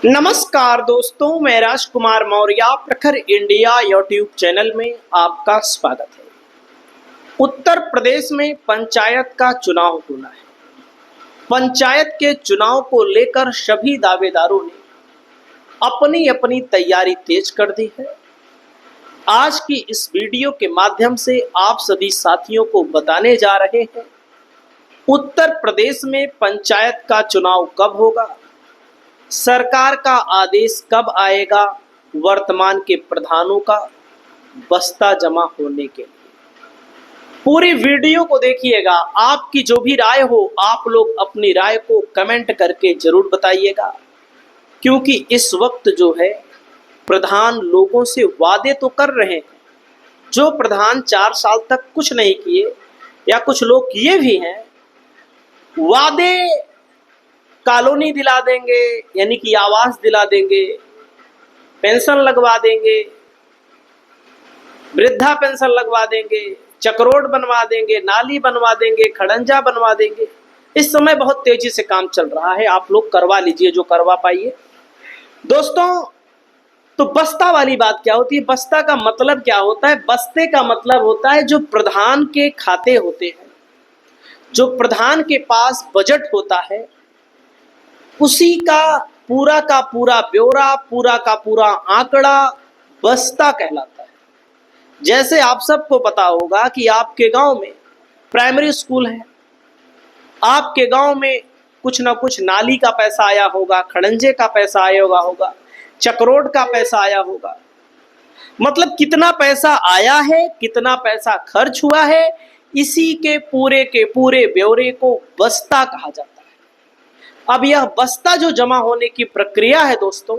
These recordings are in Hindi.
नमस्कार दोस्तों, मैं राजकुमार मौर्य प्रखर इंडिया यूट्यूब चैनल में आपका स्वागत है। उत्तर प्रदेश में पंचायत का चुनाव होना है। पंचायत के चुनाव को लेकर सभी दावेदारों ने अपनी अपनी तैयारी तेज कर दी है। आज की इस वीडियो के माध्यम से आप सभी साथियों को बताने जा रहे हैं उत्तर प्रदेश में पंचायत का चुनाव कब होगा, सरकार का आदेश कब आएगा वर्तमान के प्रधानों का बस्ता जमा होने के लिए। पूरी वीडियो को देखिएगा। आपकी जो भी राय हो आप लोग अपनी राय को कमेंट करके जरूर बताइएगा, क्योंकि इस वक्त जो है प्रधान लोगों से वादे तो कर रहे हैं। जो प्रधान 4 साल तक कुछ नहीं किए या कुछ लोग किए भी हैं, वादे कॉलोनी दिला देंगे, यानी कि आवास दिला देंगे, पेंशन लगवा देंगे, वृद्धा पेंशन लगवा देंगे, चक्रोड बनवा देंगे, नाली बनवा देंगे, खड़ंजा बनवा देंगे। इस समय बहुत तेजी से काम चल रहा है, आप लोग करवा लीजिए जो करवा पाइए। दोस्तों, तो बस्ता वाली बात क्या होती है? बस्ता का मतलब क्या होता है? बस्ते का मतलब होता है जो प्रधान के खाते होते हैं, जो प्रधान के पास बजट होता है, उसी का पूरा ब्यौरा, पूरा का पूरा आंकड़ा बस्ता कहलाता है। जैसे आप सबको पता होगा कि आपके गांव में प्राइमरी स्कूल है, आपके गांव में कुछ ना कुछ नाली का पैसा आया होगा, खड़ंजे का पैसा आया होगा, चक्रोड का पैसा आया होगा। मतलब कितना पैसा आया है, कितना पैसा खर्च हुआ है, इसी के पूरे ब्यौरे को बस्ता कहा जाता है। अब यह बस्ता जो जमा होने की प्रक्रिया है दोस्तों,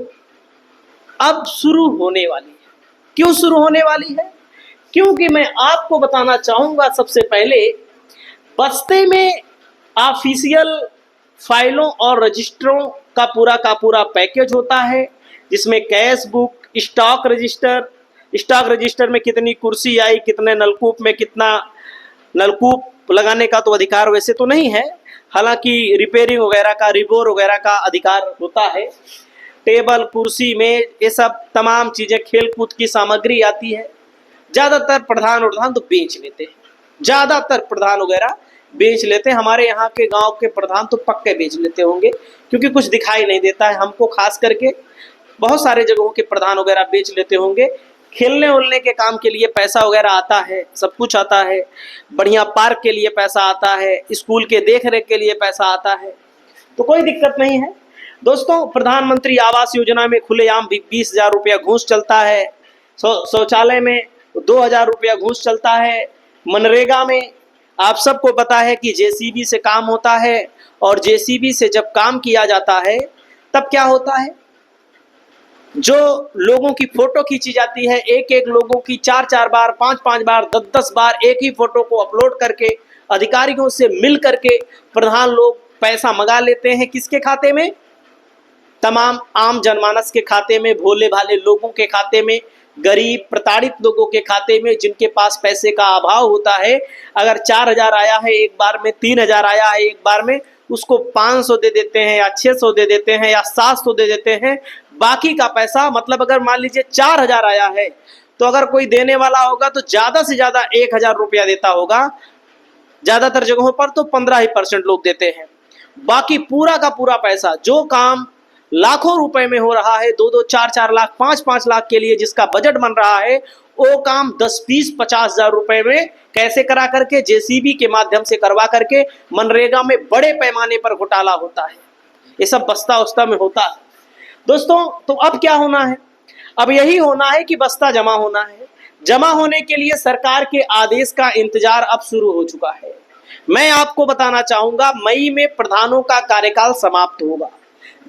अब शुरू होने वाली है। क्यों शुरू होने वाली है? क्योंकि मैं आपको बताना चाहूंगा सबसे पहले, बस्ते में ऑफिशियल फाइलों और रजिस्टरों का पूरा पैकेज होता है, जिसमें कैश बुक, स्टॉक रजिस्टर में कितनी कुर्सी आई, कितने नलकूप में कितना नलकूप लगाने का तो अधिकार वैसे तो नहीं है, हालांकि रिपेयरिंग वगैरह का, रिबोर वगैरह का अधिकार होता है। टेबल कुर्सी में ये सब तमाम चीजें, खेल कूद की सामग्री आती है। ज्यादातर प्रधान तो बेच लेते हैं, ज्यादातर प्रधान वगैरह बेच लेते हैं। हमारे यहाँ के गांव के प्रधान तो पक्के बेच लेते होंगे, क्योंकि कुछ दिखाई नहीं देता है हमको, खास करके बहुत सारे जगहों के प्रधान वगैरह बेच लेते होंगे। खेलने उलने के काम के लिए पैसा वगैरह आता है, सब कुछ आता है। बढ़िया पार्क के लिए पैसा आता है, स्कूल के देख रेख के लिए पैसा आता है, तो कोई दिक्कत नहीं है। दोस्तों, प्रधानमंत्री आवास योजना में खुलेआम 20,000 रुपया घूस चलता है। शौचालय में 2,000 रुपया घूस चलता है। मनरेगा में आप सबको पता है कि जेसीबी से काम होता है, और जेसीबी से जब काम किया जाता है तब क्या होता है, जो लोगों की फोटो खींची जाती है, एक लोगों की 4 बार, 5 बार, 10 बार एक ही फोटो को अपलोड करके अधिकारियों से मिल करके प्रधान लोग पैसा मंगा लेते हैं। किसके खाते में? तमाम आम जनमानस के खाते में, भोले भाले लोगों के खाते में, गरीब प्रताड़ित लोगों के खाते में, जिनके पास पैसे का अभाव होता है। अगर 4,000 आया है एक बार में, 3,000 आया है एक बार में, उसको 500 दे देते हैं या 600 दे देते हैं या 700 दे देते हैं। बाकी का पैसा, मतलब अगर मान लीजिए 4,000 आया है, तो अगर कोई देने वाला होगा तो ज्यादा से ज्यादा 1,000 रुपया देता होगा। ज्यादातर जगहों पर तो 15% लोग देते हैं। बाकी पूरा का पूरा पैसा, जो काम लाखों रुपए में हो रहा है, 2-2, 4-4 लाख, 5-5 लाख के लिए जिसका बजट बन रहा है, वो काम 10, 20, 50,000 रुपए में कैसे करा करके, जेसीबी के माध्यम से करवा करके मनरेगा में बड़े पैमाने पर घोटाला होता है। ये सब बस्ता उस्ता में होता है दोस्तों। तो अब क्या होना है? अब यही होना है कि बस्ता जमा होना है। जमा होने के लिए सरकार के आदेश का इंतजार अब शुरू हो चुका है। मैं आपको बताना चाहूंगा, मई में प्रधानों का कार्यकाल समाप्त होगा।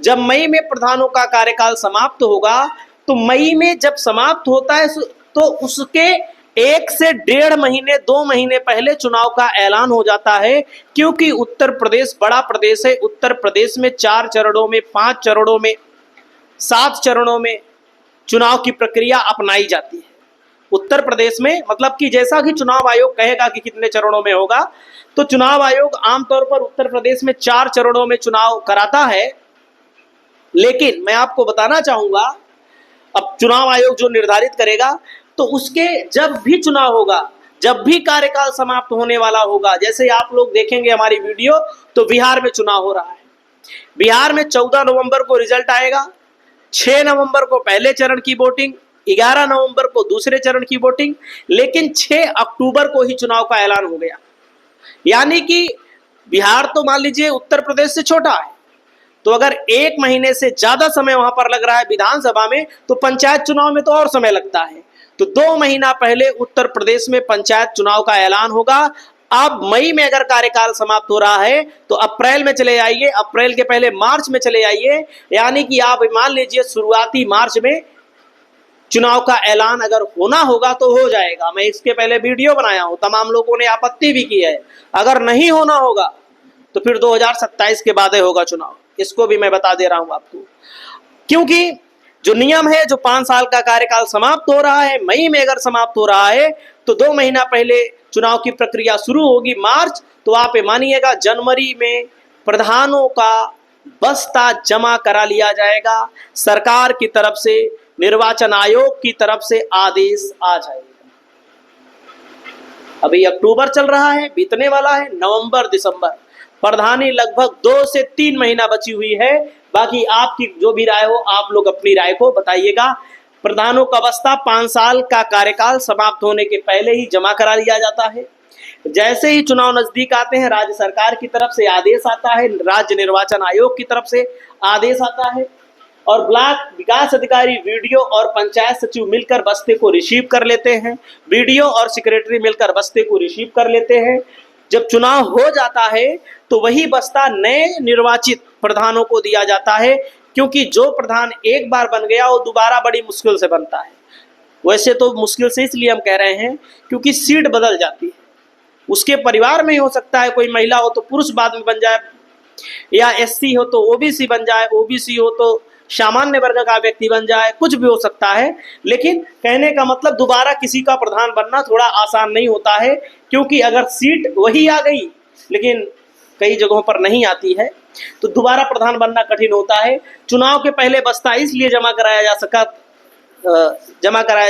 जब मई में प्रधानों का कार्यकाल समाप्त होगा, तो मई में जब समाप्त होता है तो उसके 1 से 1.5 महीने, 2 महीने पहले चुनाव का ऐलान हो जाता है। क्योंकि उत्तर प्रदेश बड़ा प्रदेश है। उत्तर प्रदेश में 4 चरणों में, 5 चरणों में, 7 चरणों में चुनाव की प्रक्रिया अपनाई जाती है उत्तर प्रदेश में। मतलब कि जैसा कि चुनाव आयोग कहेगा कि कितने चरणों में होगा, तो चुनाव आयोग आमतौर पर उत्तर प्रदेश में 4 चरणों में चुनाव कराता है। लेकिन मैं आपको बताना चाहूंगा, अब चुनाव आयोग जो निर्धारित करेगा, तो उसके जब भी चुनाव होगा, जब भी कार्यकाल समाप्त होने वाला होगा, जैसे आप लोग देखेंगे हमारी वीडियो, तो बिहार में चुनाव हो रहा है। बिहार में 14 नवंबर को रिजल्ट आएगा, 6 नवंबर को पहले चरण की वोटिंग, 11 नवंबर को दूसरे चरण की वोटिंग, लेकिन 6 अक्टूबर को ही चुनाव का ऐलान हो गया। यानी कि बिहार तो मान लीजिए उत्तर प्रदेश से छोटा है, तो अगर 1 महीने से ज्यादा समय वहां पर लग रहा है विधानसभा में, तो पंचायत चुनाव में तो और समय लगता है। तो 2 महीना पहले उत्तर प्रदेश में पंचायत चुनाव का ऐलान होगा। अब मई में अगर कार्यकाल समाप्त हो रहा है, तो अप्रैल में चले आइए, अप्रैल के पहले मार्च में चले आइए, यानी कि आप मान लीजिए शुरुआती मार्च में चुनाव का ऐलान अगर होना होगा तो हो जाएगा। मैं इसके पहले वीडियो बनाया हूं, तमाम लोगों ने आपत्ति भी की है। अगर नहीं होना होगा तो फिर 2027 के बाद होगा चुनाव, इसको भी मैं बता दे रहा हूं आपको। क्योंकि जो नियम है, जो 5 साल का कार्यकाल समाप्त हो रहा है, मई में अगर समाप्त हो रहा है, तो 2 महीना पहले चुनाव की प्रक्रिया शुरू होगी मार्च, तो आप मानिएगा जनवरी में प्रधानों का बस्ता जमा करा लिया जाएगा। सरकार की तरफ से, निर्वाचन आयोग की तरफ से आदेश आ जाएगा। अभी अक्टूबर चल रहा है, बीतने वाला है नवंबर दिसंबर, प्रधानी लगभग 2 से 3 महीना बची हुई है। बाकी आपकी जो भी राय हो, आप लोग अपनी राय को बताइएगा। प्रधानों का बस्ता 5 साल का कार्यकाल समाप्त होने के पहले ही जमा करा लिया जाता है। जैसे ही चुनाव नजदीक आते हैं, राज्य सरकार की तरफ से आदेश आता है, राज्य निर्वाचन आयोग की तरफ से आदेश आता है, और ब्लॉक विकास अधिकारी, वीडियो और पंचायत सचिव मिलकर बस्ते को रिसीव कर लेते हैं। वीडियो और सेक्रेटरी मिलकर बस्ते को रिसीव कर लेते हैं। जब चुनाव हो जाता है, तो वही बस्ता नए निर्वाचित प्रधानों को दिया जाता है, क्योंकि जो प्रधान एक बार बन गया वो दोबारा बड़ी मुश्किल से बनता है। वैसे तो मुश्किल से इसलिए हम कह रहे हैं क्योंकि सीट बदल जाती है। उसके परिवार में ही हो सकता है, कोई महिला हो तो पुरुष बाद में बन जाए, या एससी हो तो ओबीसी बन जाए, ओबीसी हो तो सामान्य वर्ग का व्यक्ति बन जाए, कुछ भी हो सकता है। लेकिन कहने का मतलब दोबारा किसी का प्रधान बनना थोड़ा आसान नहीं होता है, क्योंकि अगर सीट वही आ गई लेकिन कई जगहों पर नहीं आती है, तो दोबारा प्रधान बनना कठिन होता है। चुनाव के पहले बस्ता इसलिए जमा कराया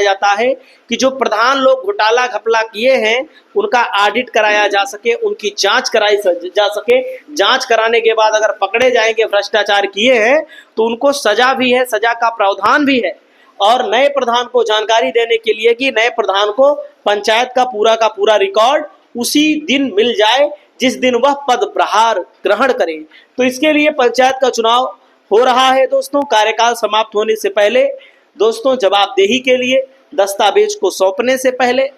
जाता है कि जो प्रधान लोग घोटाला घपला किए हैं उनका ऑडिट कराया जा सके, उनकी जांच कराई जा सके। जांच कराने के बाद अगर पकड़े जाएंगे भ्रष्टाचार किए हैं, तो उनको सजा भी है, सजा का प्रावधान भी है। और नए प्रधान को जानकारी देने के लिए कि नए प्रधान को पंचायत का पूरा रिकॉर्ड उसी दिन मिल जाए जिस दिन वह पदप्रहार ग्रहण करे। तो इसके लिए पंचायत का चुनाव हो रहा है दोस्तों, कार्यकाल समाप्त होने से पहले। दोस्तों, जवाबदेही के लिए, दस्तावेज को सौंपने से पहले,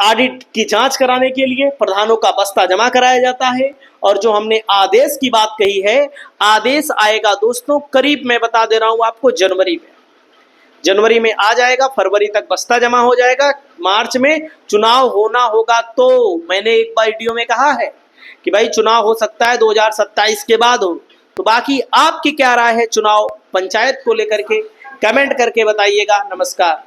ऑडिट की जांच कराने के लिए प्रधानों का बस्ता जमा कराया जाता है। और जो हमने आदेश की बात कही है, आदेश आएगा दोस्तों करीब, मैं बता दे रहा हूं आपको, जनवरी में आ जाएगा, फरवरी तक बस्ता जमा हो जाएगा, मार्च में चुनाव होना होगा। तो मैंने एक बार वीडियो में कहा है कि भाई चुनाव हो सकता है 2027 के बाद हो। तो बाकी आपकी क्या राय है चुनाव पंचायत को लेकर के, कमेंट करके बताइएगा। नमस्कार।